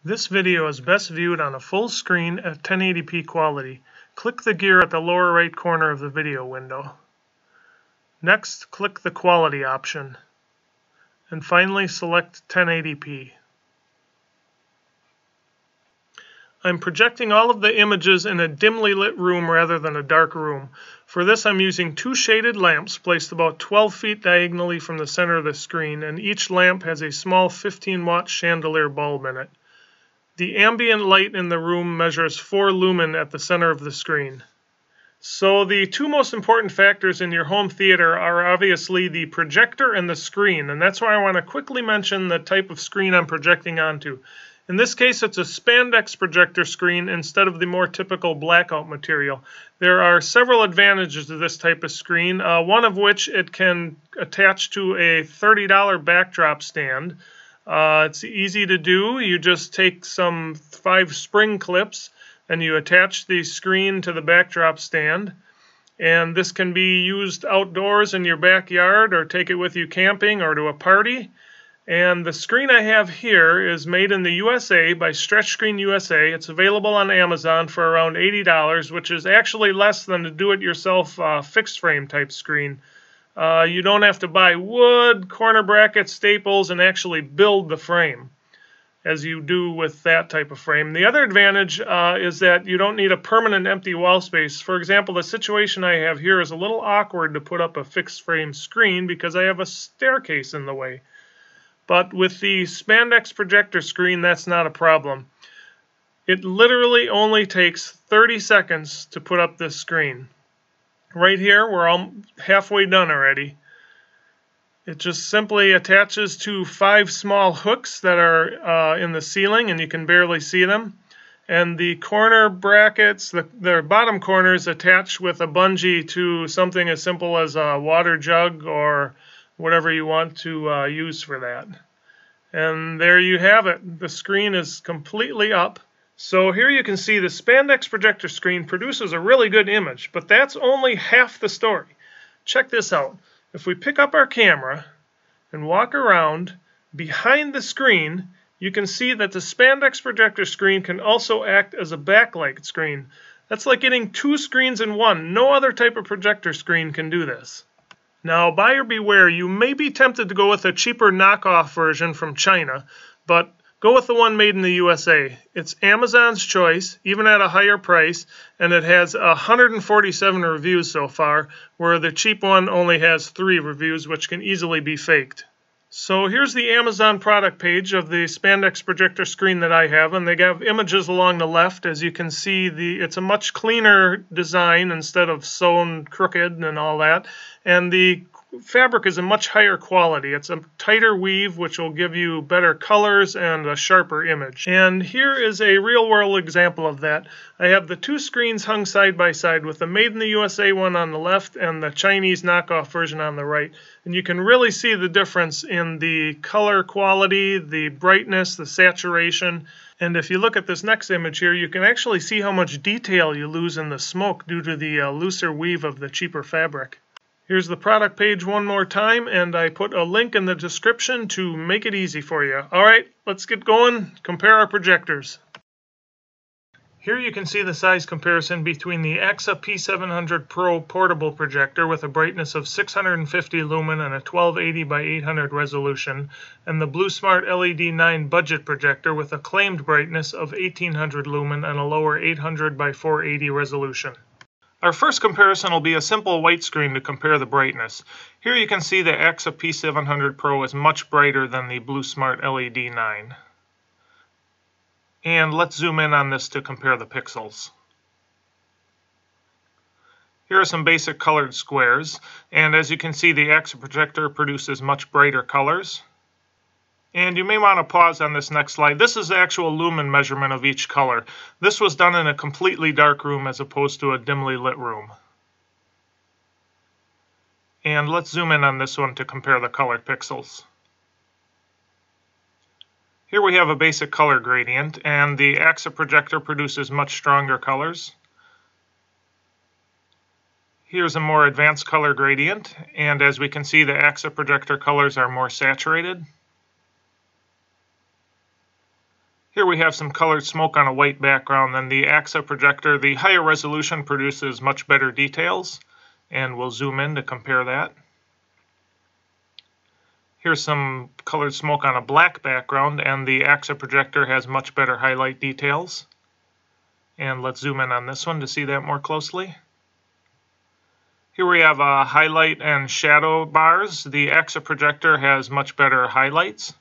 This video is best viewed on a full screen at 1080p quality. Click the gear at the lower right corner of the video window. Next, click the quality option. And finally, select 1080p. I'm projecting all of the images in a dimly lit room rather than a dark room. For this, I'm using two shaded lamps placed about 12 feet diagonally from the center of the screen, and each lamp has a small 15-watt chandelier bulb in it. The ambient light in the room measures 4 lumen at the center of the screen. So the two most important factors in your home theater are obviously the projector and the screen, and that's why I want to quickly mention the type of screen I'm projecting onto. In this case, it's a Spandex projector screen instead of the more typical blackout material. There are several advantages to this type of screen, one of which it can attach to a $30 backdrop stand. It's easy to do. You just take some 5 spring clips and you attach the screen to the backdrop stand. And this can be used outdoors in your backyard, or take it with you camping or to a party. And the screen I have here is made in the USA by Stretch Screen USA. It's available on Amazon for around $80, which is actually less than a do-it-yourself fixed frame type screen. You don't have to buy wood, corner brackets, staples, and actually build the frame as you do with that type of frame. The other advantage is that you don't need a permanent empty wall space. For example, the situation I have here is a little awkward to put up a fixed frame screen because I have a staircase in the way. But with the Spandex projector screen, that's not a problem. It literally only takes 30 seconds to put up this screen. Right here, we're all halfway done already. It just simply attaches to 5 small hooks that are in the ceiling, and you can barely see them. And the corner brackets, the bottom corners, attach with a bungee to something as simple as a water jug or whatever you want to use for that. And there you have it. The screen is completely up. So here you can see the Spandex projector screen produces a really good image, but that's only half the story. Check this out. If we pick up our camera and walk around behind the screen, you can see that the Spandex projector screen can also act as a backlight screen. That's like getting 2 screens in one. No other type of projector screen can do this. Now, buyer beware, you may be tempted to go with a cheaper knockoff version from China, but go with the one made in the USA. It's Amazon's choice, even at a higher price, and it has 147 reviews so far, where the cheap one only has 3 reviews, which can easily be faked. So here's the Amazon product page of the Spandex projector screen that I have, and they have images along the left. As you can see, it's a much cleaner design instead of sewn crooked and all that, and the fabric is a much higher quality. It's a tighter weave, which will give you better colors and a sharper image. And here is a real-world example of that. I have the 2 screens hung side by side, with the Made in the USA one on the left and the Chinese knockoff version on the right. And you can really see the difference in the color quality, the brightness, the saturation. And if you look at this next image here, you can actually see how much detail you lose in the smoke due to the looser weave of the cheaper fabric. Here's the product page one more time, and I put a link in the description to make it easy for you. Alright, let's get going, compare our projectors. Here you can see the size comparison between the Aaxa P700 Pro portable projector with a brightness of 650 lumen and a 1280 by 800 resolution, and the BluSmart LED-9 budget projector with a claimed brightness of 1800 lumen and a lower 800 by 480 resolution. Our first comparison will be a simple white screen to compare the brightness. Here you can see the Aaxa P700 Pro is much brighter than the BluSmart LED-9. And let's zoom in on this to compare the pixels. Here are some basic colored squares, and as you can see, the Aaxa projector produces much brighter colors. And you may want to pause on this next slide. This is the actual lumen measurement of each color. This was done in a completely dark room as opposed to a dimly lit room. And let's zoom in on this one to compare the color pixels. Here we have a basic color gradient, and the Aaxa projector produces much stronger colors. Here's a more advanced color gradient, and as we can see, the Aaxa projector colors are more saturated. Here we have some colored smoke on a white background. Then the Aaxa projector, the higher resolution, produces much better details, and we'll zoom in to compare that. Here's some colored smoke on a black background, and the Aaxa projector has much better highlight details. And let's zoom in on this one to see that more closely. Here we have highlight and shadow bars. The Aaxa projector has much better highlights.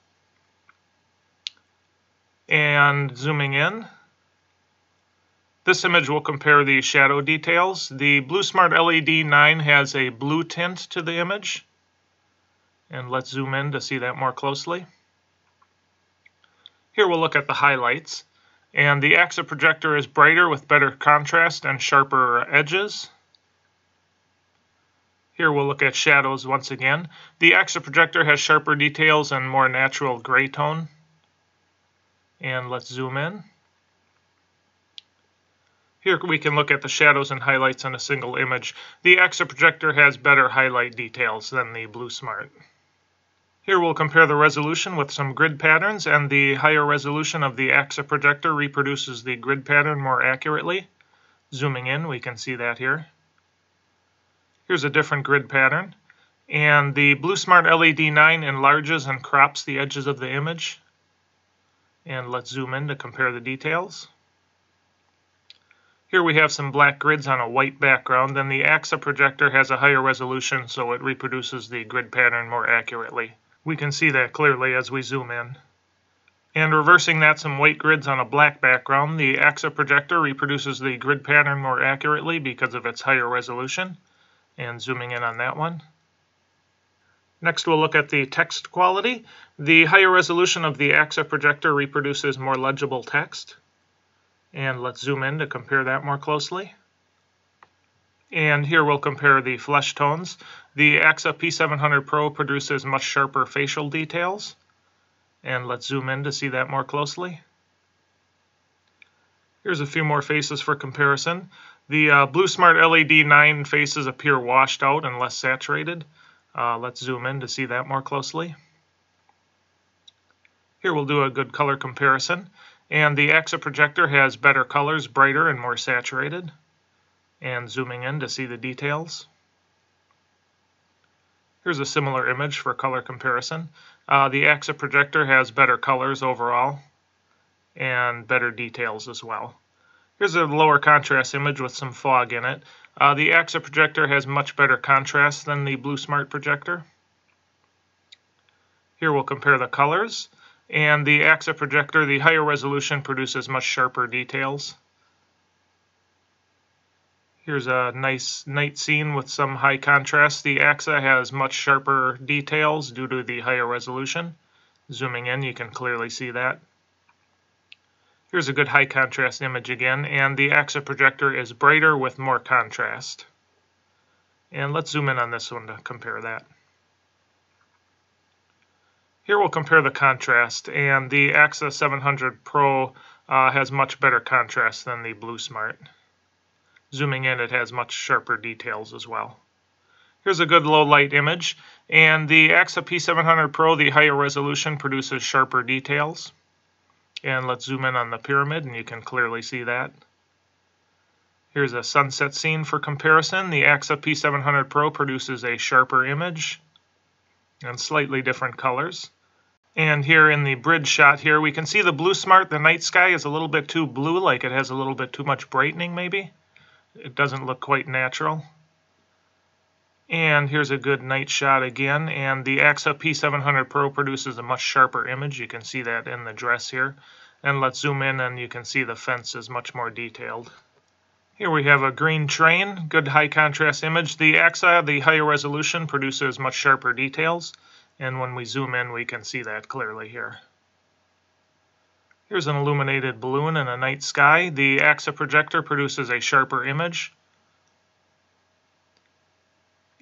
And zooming in, this image will compare the shadow details. The BluSmart LED-9 has a blue tint to the image. And let's zoom in to see that more closely. Here we'll look at the highlights. And the Aaxa projector is brighter with better contrast and sharper edges. Here we'll look at shadows once again. The Aaxa projector has sharper details and more natural gray tone. And let's zoom in. Here we can look at the shadows and highlights in a single image. The Aaxa projector has better highlight details than the BluSmart. Here we'll compare the resolution with some grid patterns, and the higher resolution of the Aaxa projector reproduces the grid pattern more accurately. Zooming in, we can see that here. Here's a different grid pattern, and the BluSmart LED-9 enlarges and crops the edges of the image. And let's zoom in to compare the details. Here we have some black grids on a white background, and the Aaxa projector has a higher resolution, so it reproduces the grid pattern more accurately. We can see that clearly as we zoom in. And reversing that, some white grids on a black background, the Aaxa projector reproduces the grid pattern more accurately because of its higher resolution. And zooming in on that one. Next we'll look at the text quality. The higher resolution of the Aaxa projector reproduces more legible text. And let's zoom in to compare that more closely. And here we'll compare the flesh tones. The Aaxa P700 Pro produces much sharper facial details. And let's zoom in to see that more closely. Here's a few more faces for comparison. The BluSmart LED-9 faces appear washed out and less saturated. Let's zoom in to see that more closely. Here we'll do a good color comparison. And the Aaxa projector has better colors, brighter and more saturated. And zooming in to see the details. Here's a similar image for color comparison. The Aaxa projector has better colors overall and better details as well. Here's a lower contrast image with some fog in it. The Aaxa projector has much better contrast than the BluSmart projector. Here we'll compare the colors. And the Aaxa projector, the higher resolution, produces much sharper details. Here's a nice night scene with some high contrast. The Aaxa has much sharper details due to the higher resolution. Zooming in, you can clearly see that. Here's a good high contrast image again, and the Aaxa projector is brighter with more contrast. And let's zoom in on this one to compare that. Here we'll compare the contrast, and the Aaxa 700 Pro has much better contrast than the BluSmart. Zooming in, it has much sharper details as well. Here's a good low light image, and the Aaxa P700 Pro, the higher resolution, produces sharper details. And let's zoom in on the pyramid, and you can clearly see that. Here's a sunset scene for comparison. The Aaxa P700 Pro produces a sharper image and slightly different colors. And here in the bridge shot here, we can see the BluSmart, the night sky is a little bit too blue, like it has a little bit too much brightening maybe. It doesn't look quite natural. And here's a good night shot again, and the Aaxa P700 Pro produces a much sharper image. You can see that in the dress here. And let's zoom in, and you can see the fence is much more detailed. Here we have a green train, good high contrast image. The Aaxa, the higher resolution, produces much sharper details. And when we zoom in, we can see that clearly here. Here's an illuminated balloon in a night sky. The Aaxa projector produces a sharper image.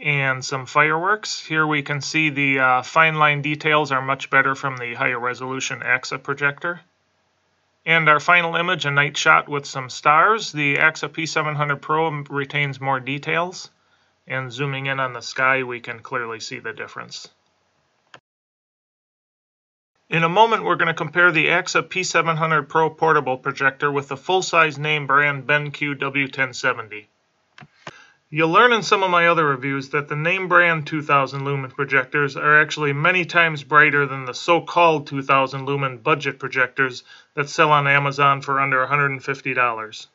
And some fireworks. Here we can see the fine line details are much better from the higher resolution Aaxa projector. And our final image, a night shot with some stars. The Aaxa P700 Pro retains more details. And zooming in on the sky, we can clearly see the difference. In a moment, we're going to compare the Aaxa P700 Pro portable projector with the full-size name brand BenQ W1070. You'll learn in some of my other reviews that the name brand 2000 lumen projectors are actually many times brighter than the so-called 2000 lumen budget projectors that sell on Amazon for under $150.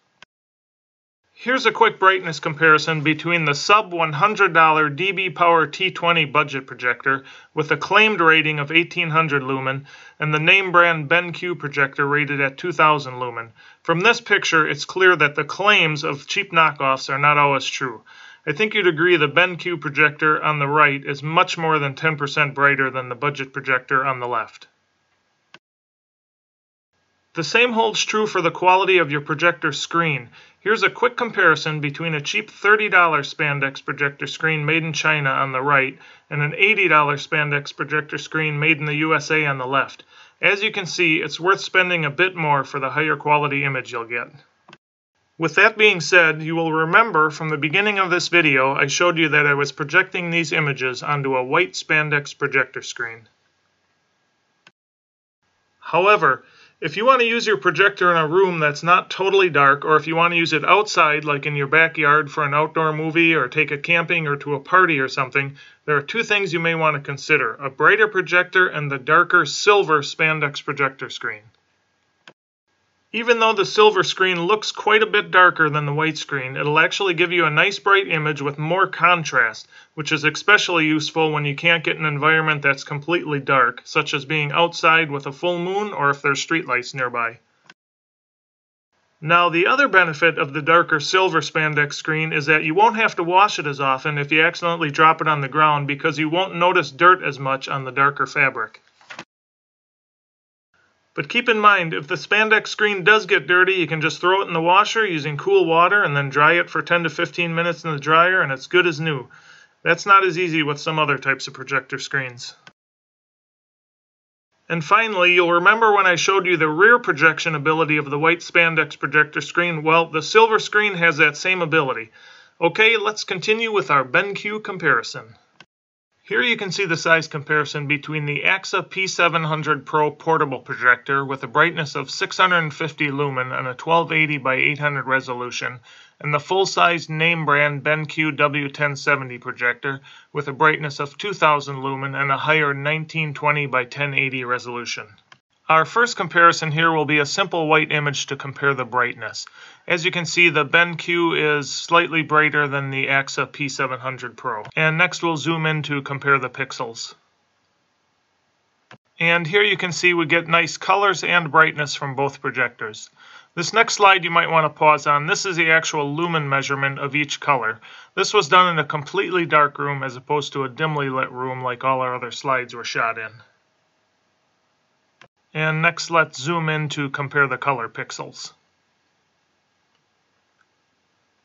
Here's a quick brightness comparison between the sub $100 dB Power T20 budget projector with a claimed rating of 1800 lumen and the name brand BenQ projector rated at 2000 lumen. From this picture, it's clear that the claims of cheap knockoffs are not always true. I think you'd agree the BenQ projector on the right is much more than 10% brighter than the budget projector on the left. The same holds true for the quality of your projector screen. Here's a quick comparison between a cheap $30 Spandex projector screen made in China on the right and an $80 Spandex projector screen made in the USA on the left. As you can see, it's worth spending a bit more for the higher quality image you'll get. With that being said, you will remember from the beginning of this video I showed you that I was projecting these images onto a white Spandex projector screen. However, if you want to use your projector in a room that's not totally dark, or if you want to use it outside, like in your backyard for an outdoor movie, or take it camping or to a party or something, there are two things you may want to consider: a brighter projector and the darker silver Spandex projector screen. Even though the silver screen looks quite a bit darker than the white screen, it'll actually give you a nice bright image with more contrast, which is especially useful when you can't get an environment that's completely dark, such as being outside with a full moon or if there's streetlights nearby. Now, the other benefit of the darker silver Spandex screen is that you won't have to wash it as often if you accidentally drop it on the ground, because you won't notice dirt as much on the darker fabric. But keep in mind, if the Spandex screen does get dirty, you can just throw it in the washer using cool water and then dry it for 10 to 15 minutes in the dryer and it's good as new. That's not as easy with some other types of projector screens. And finally, you'll remember when I showed you the rear projection ability of the white Spandex projector screen. Well, the silver screen has that same ability. Okay, let's continue with our BenQ comparison. Here you can see the size comparison between the Aaxa P700 Pro portable projector with a brightness of 650 lumen and a 1280 by 800 resolution, and the full-size name brand BenQ W1070 projector with a brightness of 2000 lumen and a higher 1920 by 1080 resolution. Our first comparison here will be a simple white image to compare the brightness. As you can see, the BenQ is slightly brighter than the Aaxa P700 Pro. And next we'll zoom in to compare the pixels. And here you can see we get nice colors and brightness from both projectors. This next slide you might want to pause on. This is the actual lumen measurement of each color. This was done in a completely dark room as opposed to a dimly lit room like all our other slides were shot in. And next let's zoom in to compare the color pixels.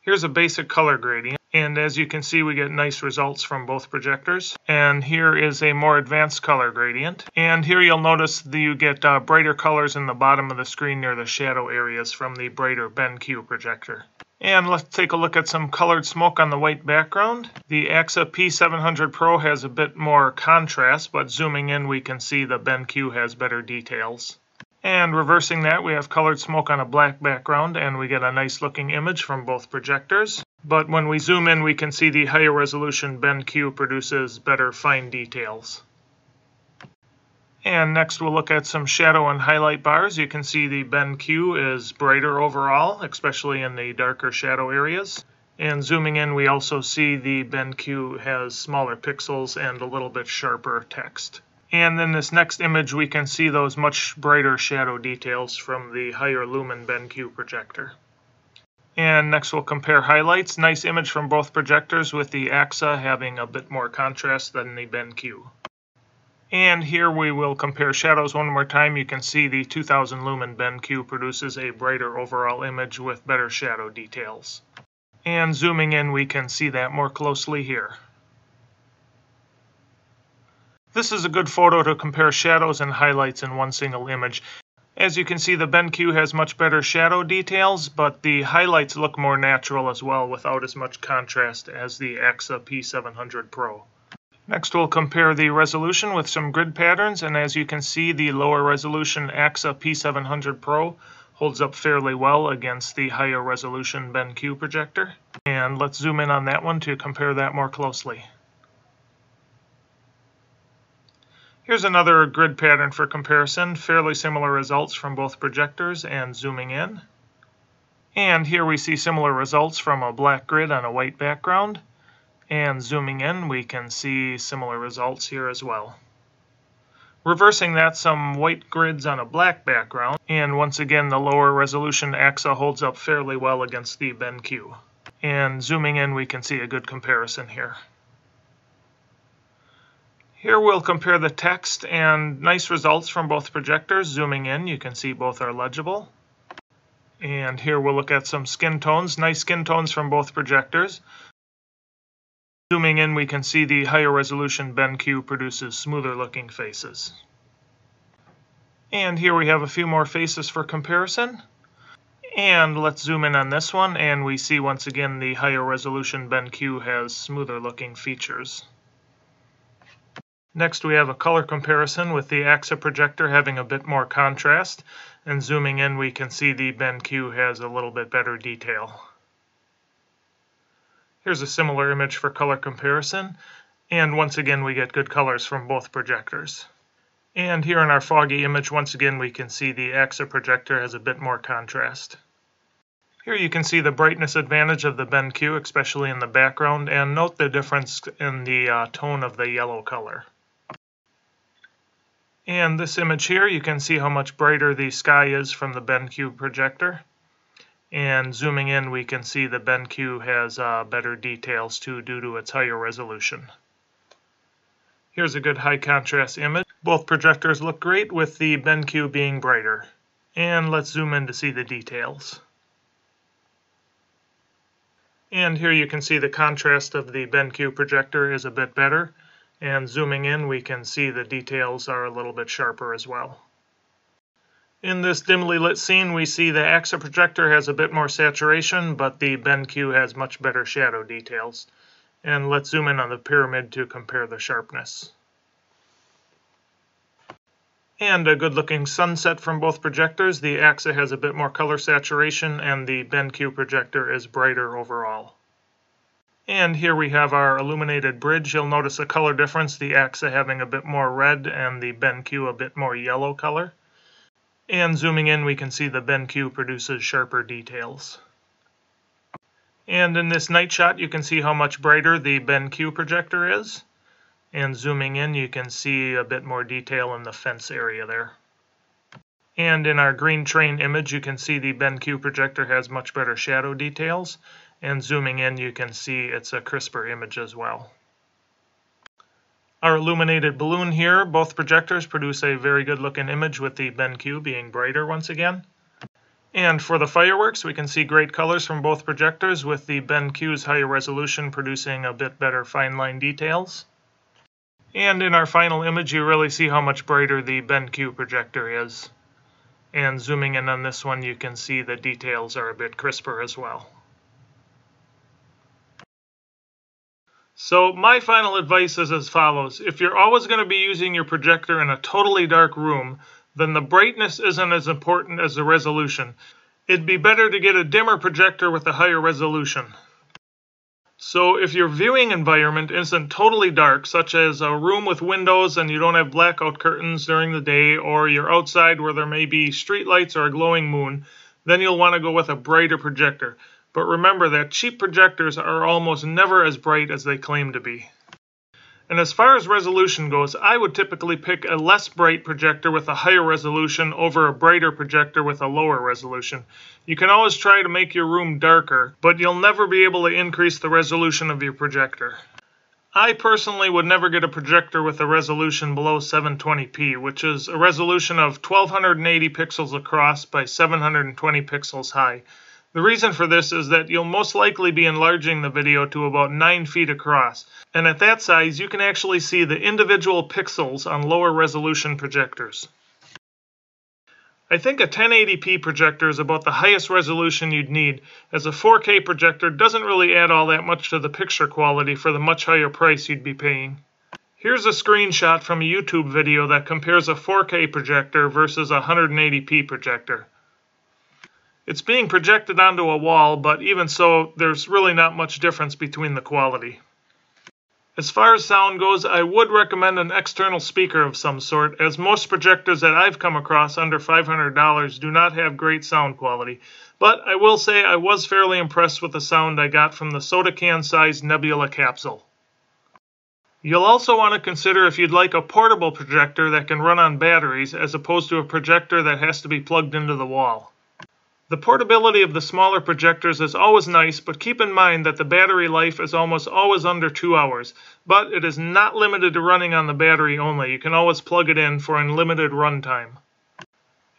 Here's a basic color gradient, and as you can see we get nice results from both projectors. And here is a more advanced color gradient. And here you'll notice that you get brighter colors in the bottom of the screen near the shadow areas from the brighter BenQ projector. And let's take a look at some colored smoke on the white background. The Aaxa P700 Pro has a bit more contrast, but zooming in we can see the BenQ has better details. And reversing that, we have colored smoke on a black background, and we get a nice looking image from both projectors. But when we zoom in, we can see the higher resolution BenQ produces better fine details. And next we'll look at some shadow and highlight bars. You can see the BenQ is brighter overall, especially in the darker shadow areas. And zooming in, we also see the BenQ has smaller pixels and a little bit sharper text. And in this next image, we can see those much brighter shadow details from the higher lumen BenQ projector. And next we'll compare highlights. Nice image from both projectors with the Aaxa having a bit more contrast than the BenQ. And here we will compare shadows one more time. You can see the 2000 lumen BenQ produces a brighter overall image with better shadow details. And zooming in, we can see that more closely here. This is a good photo to compare shadows and highlights in one single image. As you can see, the BenQ has much better shadow details, but the highlights look more natural as well without as much contrast as the Aaxa P700 Pro. Next we'll compare the resolution with some grid patterns, and as you can see, the lower resolution Aaxa P700 Pro holds up fairly well against the higher resolution BenQ projector. And let's zoom in on that one to compare that more closely. Here's another grid pattern for comparison, fairly similar results from both projectors, and zooming in. And here we see similar results from a black grid on a white background. And zooming in, we can see similar results here as well. Reversing that, some white grids on a black background, and once again the lower resolution Aaxa holds up fairly well against the BenQ. And zooming in, we can see a good comparison here. Here we'll compare the text, and nice results from both projectors. Zooming in, you can see both are legible. And here we'll look at some skin tones, nice skin tones from both projectors. Zooming in, we can see the higher resolution BenQ produces smoother looking faces. And here we have a few more faces for comparison. And let's zoom in on this one, and we see once again the higher resolution BenQ has smoother looking features. Next we have a color comparison with the Aaxa projector having a bit more contrast. And zooming in, we can see the BenQ has a little bit better detail. Here's a similar image for color comparison, and once again we get good colors from both projectors. And here in our foggy image, once again we can see the Aaxa projector has a bit more contrast. Here you can see the brightness advantage of the BenQ, especially in the background, and note the difference in the tone of the yellow color. And this image here, you can see how much brighter the sky is from the BenQ projector. And zooming in, we can see the BenQ has better details too due to its higher resolution. Here's a good high contrast image. Both projectors look great with the BenQ being brighter. And let's zoom in to see the details. And here you can see the contrast of the BenQ projector is a bit better. And zooming in, we can see the details are a little bit sharper as well. In this dimly lit scene, we see the Aaxa projector has a bit more saturation, but the BenQ has much better shadow details. And let's zoom in on the pyramid to compare the sharpness. And a good looking sunset from both projectors. The Aaxa has a bit more color saturation, and the BenQ projector is brighter overall. And here we have our illuminated bridge. You'll notice a color difference, the Aaxa having a bit more red and the BenQ a bit more yellow color. And zooming in, we can see the BenQ produces sharper details. And in this night shot, you can see how much brighter the BenQ projector is. And zooming in, you can see a bit more detail in the fence area there. And in our green train image, you can see the BenQ projector has much better shadow details. And zooming in, you can see it's a crisper image as well. Our illuminated balloon here, both projectors produce a very good looking image with the BenQ being brighter once again. And for the fireworks, we can see great colors from both projectors with the BenQ's higher resolution producing a bit better fine line details. And in our final image, you really see how much brighter the BenQ projector is. And zooming in on this one, you can see the details are a bit crisper as well. So my final advice is as follows. If you're always going to be using your projector in a totally dark room, then the brightness isn't as important as the resolution. It'd be better to get a dimmer projector with a higher resolution. So if your viewing environment isn't totally dark, such as a room with windows and you don't have blackout curtains during the day, or you're outside where there may be street lights or a glowing moon, then you'll want to go with a brighter projector. But remember that cheap projectors are almost never as bright as they claim to be. And as far as resolution goes, I would typically pick a less bright projector with a higher resolution over a brighter projector with a lower resolution. You can always try to make your room darker, but you'll never be able to increase the resolution of your projector. I personally would never get a projector with a resolution below 720p, which is a resolution of 1280 pixels across by 720 pixels high. The reason for this is that you'll most likely be enlarging the video to about 9 feet across, and at that size you can actually see the individual pixels on lower resolution projectors. I think a 1080p projector is about the highest resolution you'd need, as a 4K projector doesn't really add all that much to the picture quality for the much higher price you'd be paying. Here's a screenshot from a YouTube video that compares a 4K projector versus a 180p projector. It's being projected onto a wall, but even so, there's really not much difference between the quality. As far as sound goes, I would recommend an external speaker of some sort, as most projectors that I've come across under $500 do not have great sound quality. But I will say I was fairly impressed with the sound I got from the soda can-sized Nebula capsule. You'll also want to consider if you'd like a portable projector that can run on batteries as opposed to a projector that has to be plugged into the wall. The portability of the smaller projectors is always nice, but keep in mind that the battery life is almost always under 2 hours. But it is not limited to running on the battery only. You can always plug it in for unlimited runtime.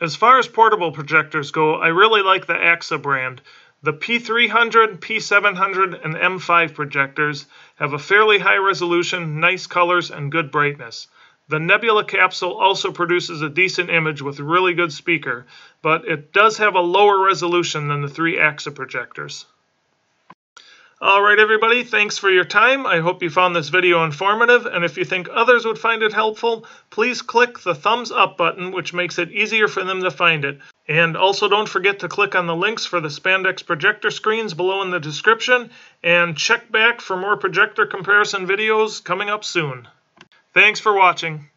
As far as portable projectors go, I really like the Aaxa brand. The P300, P700, and M5 projectors have a fairly high resolution, nice colors, and good brightness. The Nebula capsule also produces a decent image with a really good speaker, but it does have a lower resolution than the 3 Aaxa projectors. Alright everybody, thanks for your time. I hope you found this video informative, and if you think others would find it helpful, please click the thumbs up button, which makes it easier for them to find it. And also don't forget to click on the links for the Spandex projector screens below in the description, and check back for more projector comparison videos coming up soon. Thanks for watching.